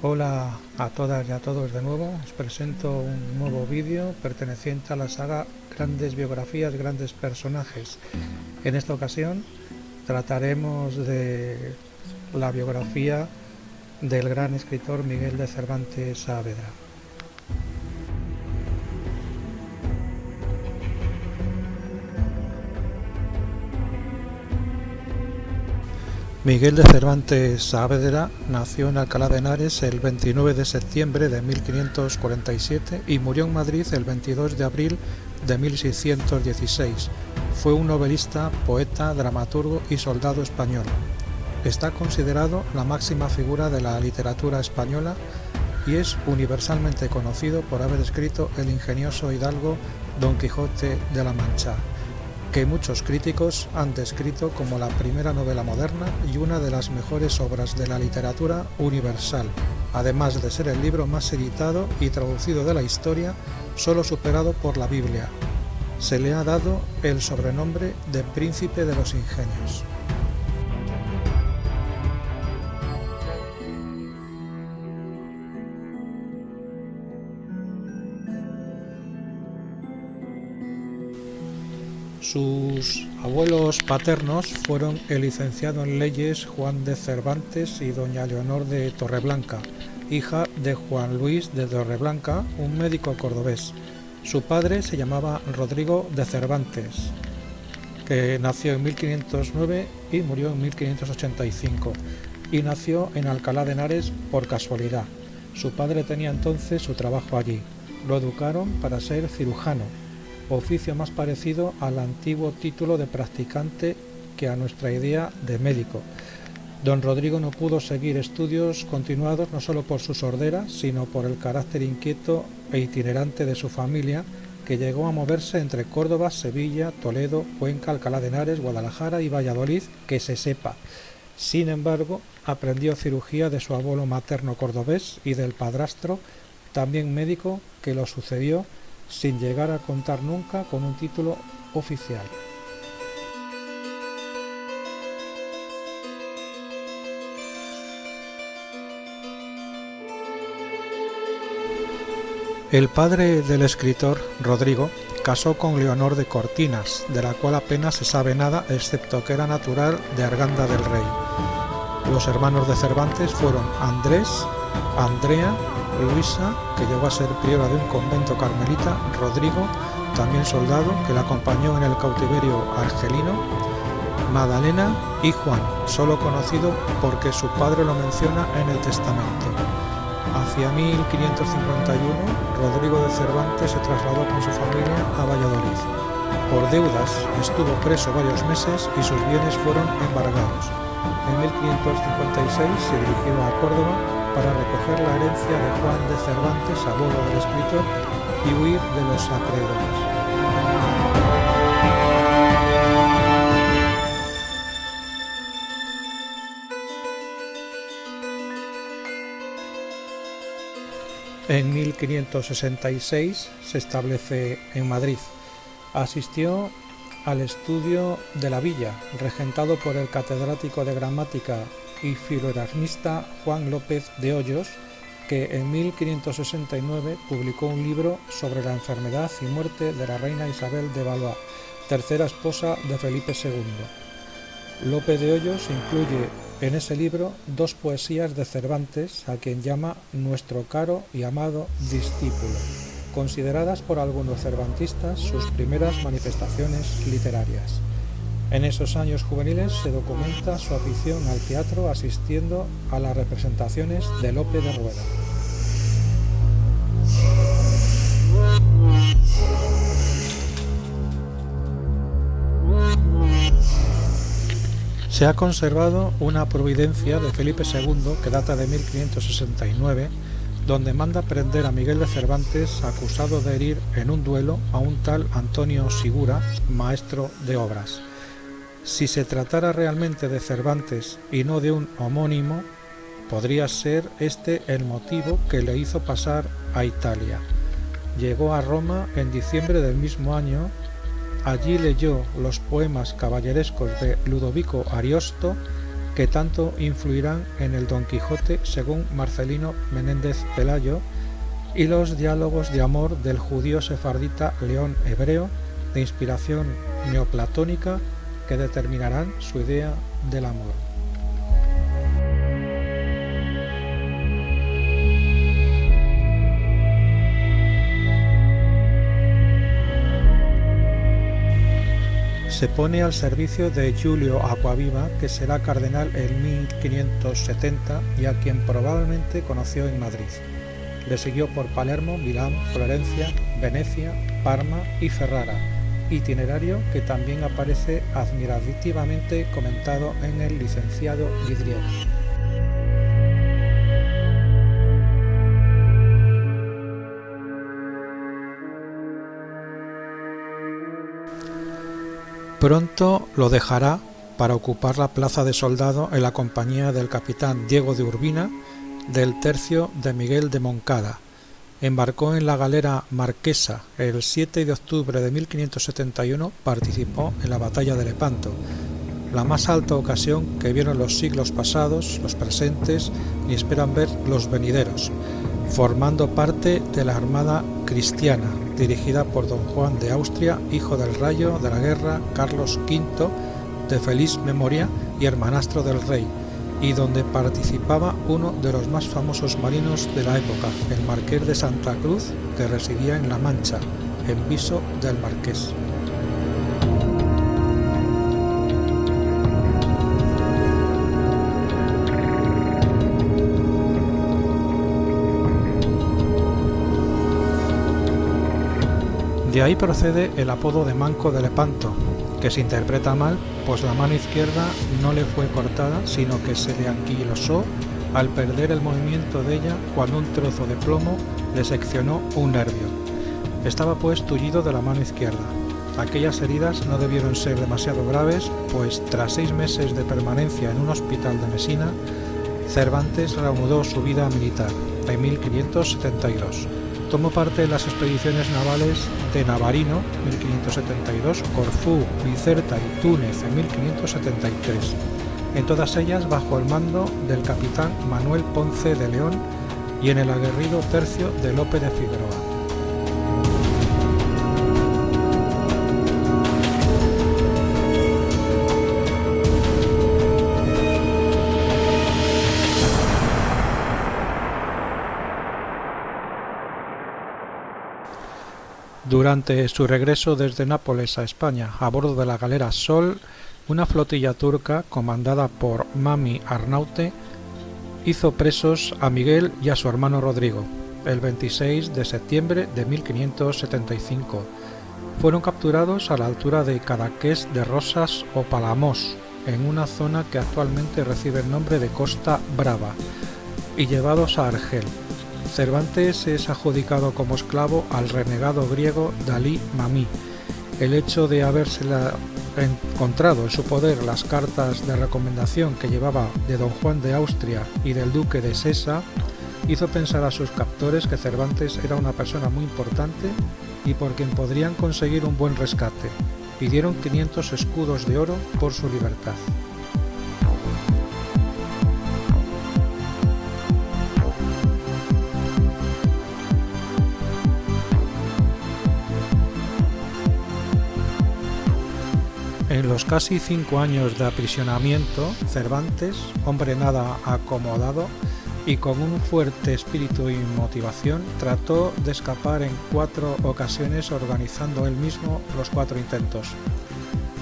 Hola a todas y a todos de nuevo, os presento un nuevo vídeo perteneciente a la saga Grandes Biografías, Grandes Personajes. En esta ocasión trataremos de la biografía del gran escritor Miguel de Cervantes Saavedra. Miguel de Cervantes Saavedra nació en Alcalá de Henares el 29 de septiembre de 1547 y murió en Madrid el 22 de abril de 1616. Fue un novelista, poeta, dramaturgo y soldado español. Está considerado la máxima figura de la literatura española y es universalmente conocido por haber escrito el ingenioso hidalgo Don Quijote de la Mancha, que muchos críticos han descrito como la primera novela moderna y una de las mejores obras de la literatura universal, además de ser el libro más editado y traducido de la historia, solo superado por la Biblia. Se le ha dado el sobrenombre de Príncipe de los Ingenios. Sus abuelos paternos fueron el licenciado en leyes Juan de Cervantes y doña Leonor de Torreblanca, hija de Juan Luis de Torreblanca, un médico cordobés. Su padre se llamaba Rodrigo de Cervantes, que nació en 1509 y murió en 1585, y nació en Alcalá de Henares por casualidad. Su padre tenía entonces su trabajo allí. Lo educaron para ser cirujano, oficio más parecido al antiguo título de practicante que a nuestra idea de médico. Don Rodrigo no pudo seguir estudios continuados no solo por su sordera, sino por el carácter inquieto e itinerante de su familia, que llegó a moverse entre Córdoba, Sevilla, Toledo, Cuenca, Alcalá de Henares, Guadalajara y Valladolid, que se sepa. Sin embargo, aprendió cirugía de su abuelo materno cordobés y del padrastro, también médico, que lo sucedió, sin llegar a contar nunca con un título oficial. El padre del escritor, Rodrigo, casó con Leonor de Cortinas, de la cual apenas se sabe nada excepto que era natural de Arganda del Rey. Los hermanos de Cervantes fueron Andrés, Andrea, Luisa, que llegó a ser priora de un convento carmelita, Rodrigo, también soldado, que la acompañó en el cautiverio argelino, Magdalena y Juan, solo conocido porque su padre lo menciona en el testamento. Hacia 1551, Rodrigo de Cervantes se trasladó con su familia a Valladolid. Por deudas estuvo preso varios meses y sus bienes fueron embargados. En 1556 se dirigió a Córdoba para recoger la herencia de Juan de Cervantes, abuelo del escritor, y huir de los acreedores. En 1566 se establece en Madrid. Asistió al estudio de la Villa, regentado por el catedrático de gramática y filoeragnista Juan López de Hoyos, que en 1569 publicó un libro sobre la enfermedad y muerte de la reina Isabel de Valois, tercera esposa de Felipe II. López de Hoyos incluye en ese libro dos poesías de Cervantes, a quien llama nuestro caro y amado discípulo, consideradas por algunos cervantistas sus primeras manifestaciones literarias. En esos años juveniles se documenta su afición al teatro asistiendo a las representaciones de Lope de Rueda. Se ha conservado una providencia de Felipe II que data de 1569, donde manda prender a Miguel de Cervantes acusado de herir en un duelo a un tal Antonio Sigura, maestro de obras. Si se tratara realmente de Cervantes y no de un homónimo, podría ser este el motivo que le hizo pasar a Italia. Llegó a Roma en diciembre del mismo año. Allí leyó los poemas caballerescos de Ludovico Ariosto que tanto influirán en el Don Quijote según Marcelino Menéndez Pelayo, y los diálogos de amor del judío sefardita León Hebreo, de inspiración neoplatónica, que determinarán su idea del amor. Se pone al servicio de Giulio Acquaviva, que será cardenal en 1570 y a quien probablemente conoció en Madrid. Le siguió por Palermo, Milán, Florencia, Venecia, Parma y Ferrara, itinerario que también aparece admirativamente comentado en el licenciado vidriero. Pronto lo dejará para ocupar la plaza de soldado en la compañía del capitán Diego de Urbina del tercio de Miguel de Moncada. Embarcó en la galera Marquesa el 7 de octubre de 1571, participó en la batalla de Lepanto, la más alta ocasión que vieron los siglos pasados, los presentes y esperan ver los venideros, formando parte de la Armada Cristiana, dirigida por don Juan de Austria, hijo del Rayo de la Guerra Carlos V, de feliz memoria y hermanastro del rey, y donde participaba uno de los más famosos marinos de la época, el Marqués de Santa Cruz, que residía en La Mancha, en Viso del Marqués. De ahí procede el apodo de Manco de Lepanto, que se interpreta mal, pues la mano izquierda no le fue cortada, sino que se le anquilosó al perder el movimiento de ella cuando un trozo de plomo le seccionó un nervio. Estaba pues tullido de la mano izquierda. Aquellas heridas no debieron ser demasiado graves, pues tras 6 meses de permanencia en un hospital de Mesina, Cervantes reanudó su vida militar en 1572. Tomó parte en las expediciones navales de Navarino, 1572, Corfú, Bicerta y Túnez en 1573, en todas ellas bajo el mando del capitán Manuel Ponce de León y en el aguerrido tercio de Lope de Figueroa. Durante su regreso desde Nápoles a España a bordo de la galera Sol, una flotilla turca comandada por Mami Arnaute hizo presos a Miguel y a su hermano Rodrigo el 26 de septiembre de 1575. Fueron capturados a la altura de Cadaqués de Rosas o Palamos, en una zona que actualmente recibe el nombre de Costa Brava, y llevados a Argel. Cervantes es adjudicado como esclavo al renegado griego Dalí Mami. El hecho de habérsela encontrado en su poder las cartas de recomendación que llevaba de don Juan de Austria y del duque de Sesa hizo pensar a sus captores que Cervantes era una persona muy importante y por quien podrían conseguir un buen rescate. Pidieron 500 escudos de oro por su libertad. En los casi 5 años de aprisionamiento, Cervantes, hombre nada acomodado y con un fuerte espíritu y motivación, trató de escapar en 4 ocasiones organizando él mismo los 4 intentos.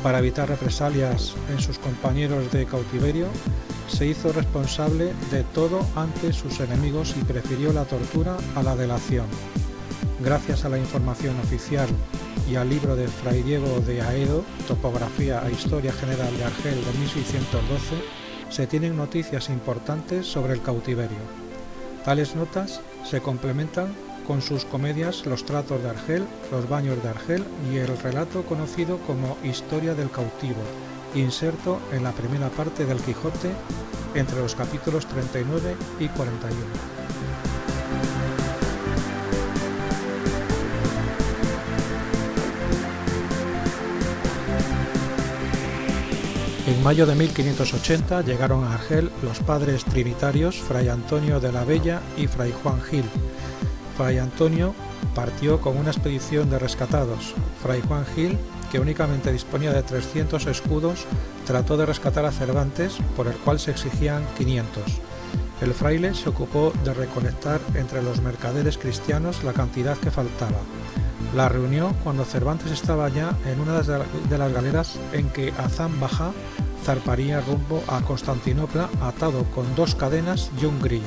Para evitar represalias en sus compañeros de cautiverio, se hizo responsable de todo ante sus enemigos y prefirió la tortura a la delación. Gracias a la información oficial y al libro de Fray Diego de Aedo, Topografía e Historia General de Argel de 1612, se tienen noticias importantes sobre el cautiverio. Tales notas se complementan con sus comedias Los tratos de Argel, Los baños de Argel y el relato conocido como Historia del cautivo, inserto en la primera parte del Quijote entre los capítulos 39 y 41. En En mayo de 1580 llegaron a Argel los padres trinitarios Fray Antonio de la Bella y Fray Juan Gil. Fray Antonio partió con una expedición de rescatados. Fray Juan Gil, que únicamente disponía de 300 escudos, trató de rescatar a Cervantes, por el cual se exigían 500. El fraile se ocupó de recolectar entre los mercaderes cristianos la cantidad que faltaba. La reunió cuando Cervantes estaba ya en una de las galeras en que Hazán Bajá zarparía rumbo a Constantinopla atado con 2 cadenas y un grillo.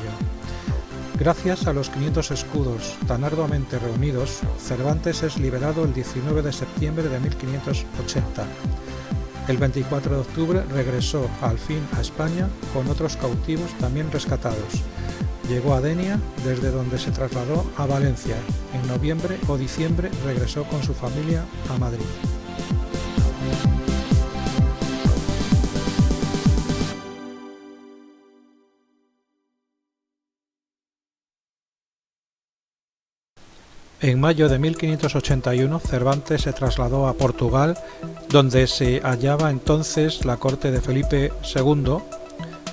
Gracias a los 500 escudos tan arduamente reunidos, Cervantes es liberado el 19 de septiembre de 1580. El 24 de octubre regresó al fin a España con otros cautivos también rescatados. Llegó a Denia, desde donde se trasladó a Valencia. En noviembre o diciembre regresó con su familia a Madrid. En mayo de 1581 Cervantes se trasladó a Portugal, donde se hallaba entonces la corte de Felipe II,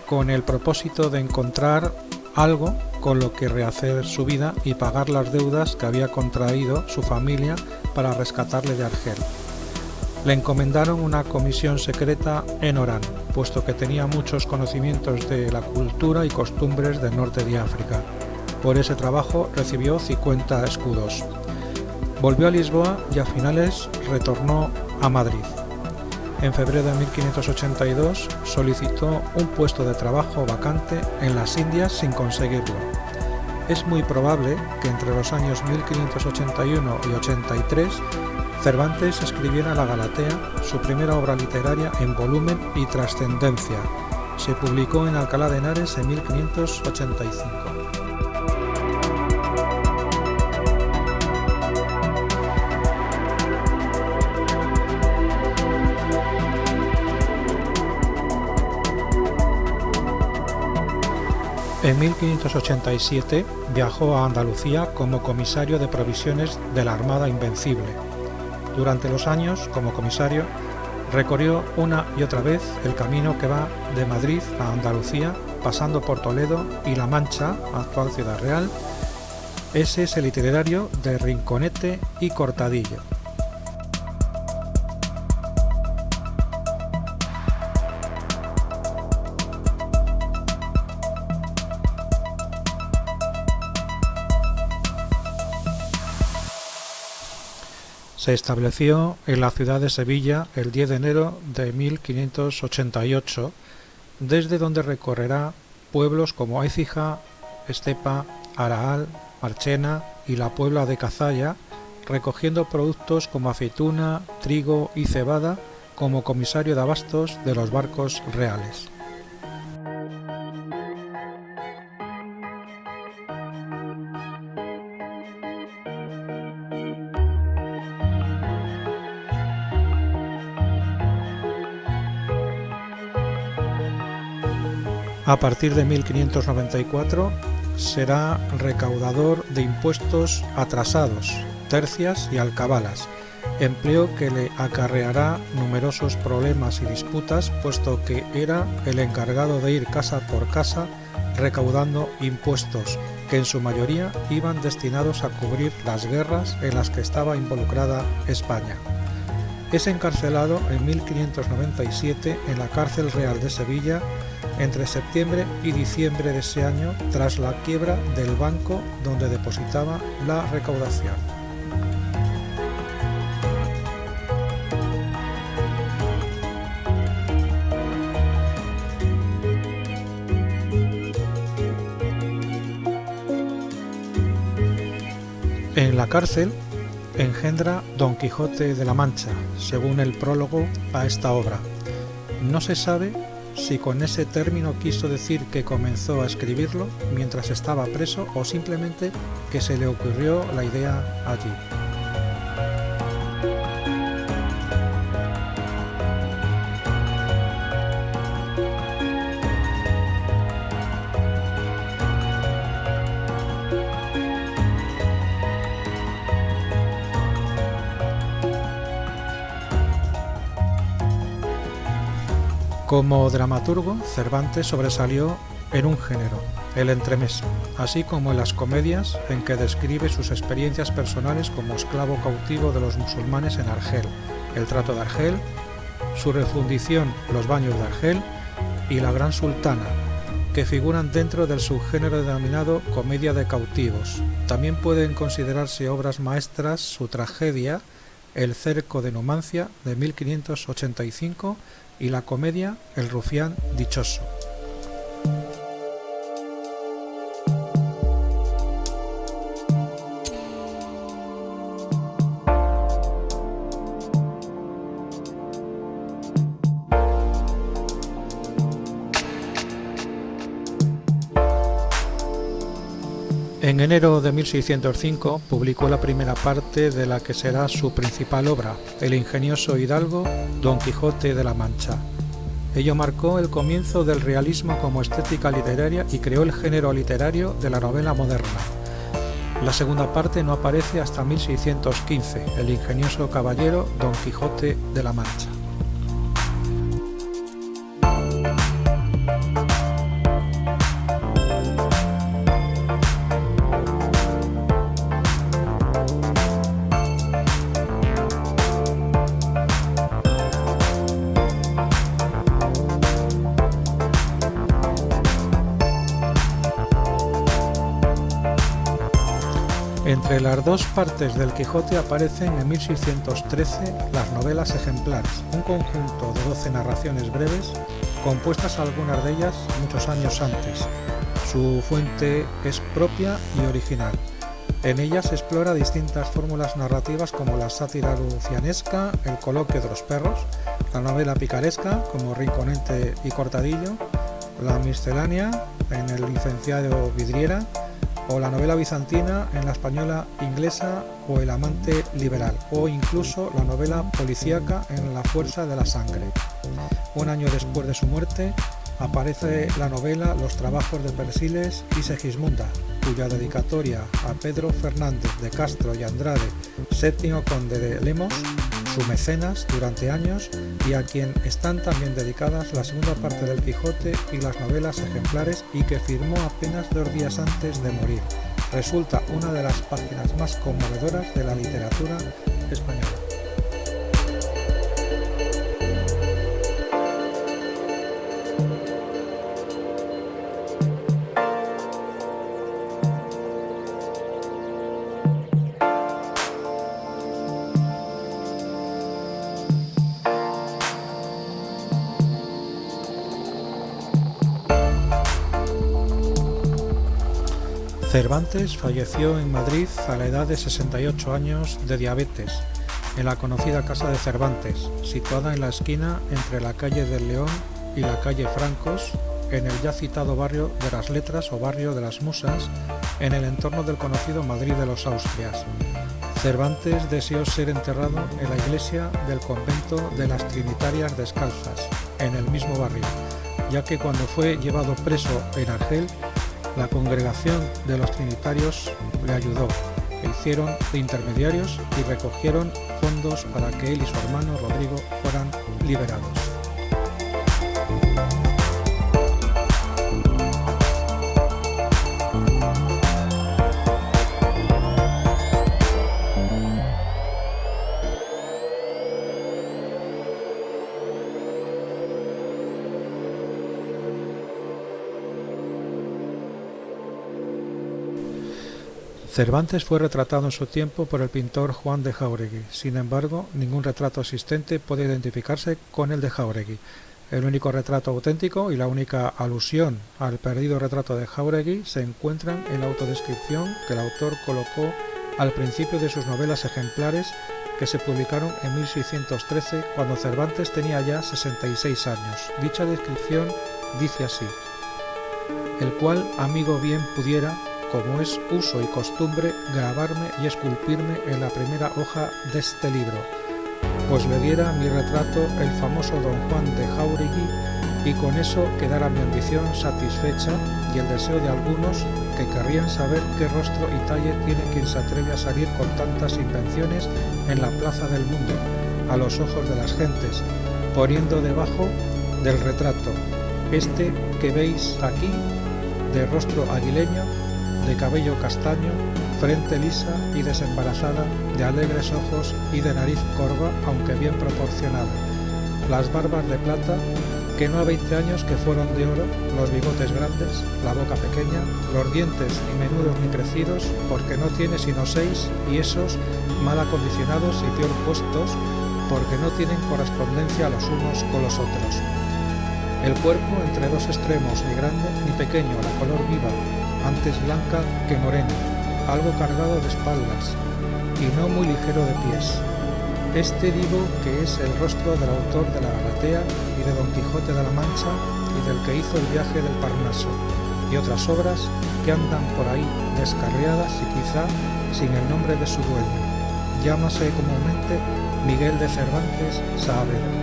con el propósito de encontrar algo con lo que rehacer su vida y pagar las deudas que había contraído su familia para rescatarle de Argel. Le encomendaron una comisión secreta en Orán, puesto que tenía muchos conocimientos de la cultura y costumbres del norte de África. Por ese trabajo recibió 50 escudos. Volvió a Lisboa y a finales retornó a Madrid. En febrero de 1582 solicitó un puesto de trabajo vacante en las Indias sin conseguirlo. Es muy probable que entre los años 1581 y 83 Cervantes escribiera la Galatea, su primera obra literaria en volumen y trascendencia. Se publicó en Alcalá de Henares en 1585. En 1587 viajó a Andalucía como comisario de provisiones de la Armada Invencible. Durante los años, como comisario, recorrió una y otra vez el camino que va de Madrid a Andalucía, pasando por Toledo y La Mancha, actual Ciudad Real. Ese es el itinerario de Rinconete y Cortadillo. Se estableció en la ciudad de Sevilla el 10 de enero de 1588, desde donde recorrerá pueblos como Écija, Estepa, Araal, Marchena y la Puebla de Cazalla, recogiendo productos como aceituna, trigo y cebada como comisario de abastos de los barcos reales. A partir de 1594 será recaudador de impuestos atrasados, tercias y alcabalas, empleo que le acarreará numerosos problemas y disputas, puesto que era el encargado de ir casa por casa recaudando impuestos, que en su mayoría iban destinados a cubrir las guerras en las que estaba involucrada España. Es encarcelado en 1597 en la Cárcel Real de Sevilla entre septiembre y diciembre de ese año, tras la quiebra del banco donde depositaba la recaudación. En la cárcel engendra Don Quijote de la Mancha, según el prólogo a esta obra. No se sabe si con ese término quiso decir que comenzó a escribirlo mientras estaba preso o simplemente que se le ocurrió la idea allí. Como dramaturgo, Cervantes sobresalió en un género, el entremés, así como en las comedias en que describe sus experiencias personales como esclavo cautivo de los musulmanes en Argel, el trato de Argel, su refundición Los baños de Argel y La Gran Sultana, que figuran dentro del subgénero denominado comedia de cautivos. También pueden considerarse obras maestras su tragedia El cerco de Numancia de 1585 y la comedia El rufián dichoso. En enero de 1605 publicó la primera parte de la que será su principal obra, el ingenioso hidalgo Don Quijote de la Mancha. Ello marcó el comienzo del realismo como estética literaria y creó el género literario de la novela moderna. La segunda parte no aparece hasta 1615, el ingenioso caballero Don Quijote de la Mancha. Entre las dos partes del Quijote aparecen en 1613 las novelas ejemplares, un conjunto de 12 narraciones breves, compuestas algunas de ellas muchos años antes. Su fuente es propia y original. En ellas explora distintas fórmulas narrativas como la sátira lucianesca, el coloquio de los perros, la novela picaresca como Rinconete y Cortadillo, la miscelánea en el licenciado Vidriera, o la novela bizantina en la española inglesa o El amante liberal, o incluso la novela policíaca en La fuerza de la sangre. Un año después de su muerte aparece la novela Los trabajos de Persiles y Segismunda, cuya dedicatoria a Pedro Fernández de Castro y Andrade, séptimo conde de Lemos, su mecenas durante años, y a quien están también dedicadas la segunda parte del Quijote y las novelas ejemplares, y que firmó apenas 2 días antes de morir. Resulta una de las páginas más conmovedoras de la literatura española. Cervantes falleció en Madrid a la edad de 68 años de diabetes, en la conocida Casa de Cervantes, situada en la esquina entre la calle del León y la calle Francos, en el ya citado barrio de las Letras o barrio de las Musas, en el entorno del conocido Madrid de los Austrias. Cervantes deseó ser enterrado en la iglesia del convento de las Trinitarias Descalzas, en el mismo barrio, ya que cuando fue llevado preso en Argel, la congregación de los trinitarios le ayudó, le hicieron de intermediarios y recogieron fondos para que él y su hermano Rodrigo fueran liberados. Cervantes fue retratado en su tiempo por el pintor Juan de Jáuregui. Sin embargo, ningún retrato existente puede identificarse con el de Jáuregui. El único retrato auténtico y la única alusión al perdido retrato de Jáuregui se encuentran en la autodescripción que el autor colocó al principio de sus novelas ejemplares, que se publicaron en 1613, cuando Cervantes tenía ya 66 años. Dicha descripción dice así: el cual amigo bien pudiera, como es uso y costumbre, grabarme y esculpirme en la primera hoja de este libro, pues le diera mi retrato el famoso don Juan de Jáuregui, y con eso quedara mi ambición satisfecha y el deseo de algunos que querrían saber qué rostro y talle tiene quien se atreve a salir con tantas invenciones en la plaza del mundo, a los ojos de las gentes, poniendo debajo del retrato. Este que veis aquí, de rostro aguileño, de cabello castaño, frente lisa y desembarazada, de alegres ojos y de nariz corva, aunque bien proporcionada, las barbas de plata, que no a 20 años que fueron de oro, los bigotes grandes, la boca pequeña, los dientes ni menudos ni crecidos, porque no tiene sino 6, y esos mal acondicionados y peor puestos, porque no tienen correspondencia los unos con los otros. El cuerpo entre dos extremos, ni grande ni pequeño, la color viva, antes blanca que morena, algo cargado de espaldas, y no muy ligero de pies. Este digo que es el rostro del autor de la Galatea y de Don Quijote de la Mancha y del que hizo el viaje del Parnaso, y otras obras que andan por ahí descarriadas y quizá sin el nombre de su dueño. Llámase comúnmente Miguel de Cervantes Saavedra.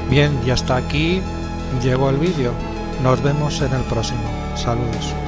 Bien, y hasta aquí llegó el vídeo. Nos vemos en el próximo. Saludos.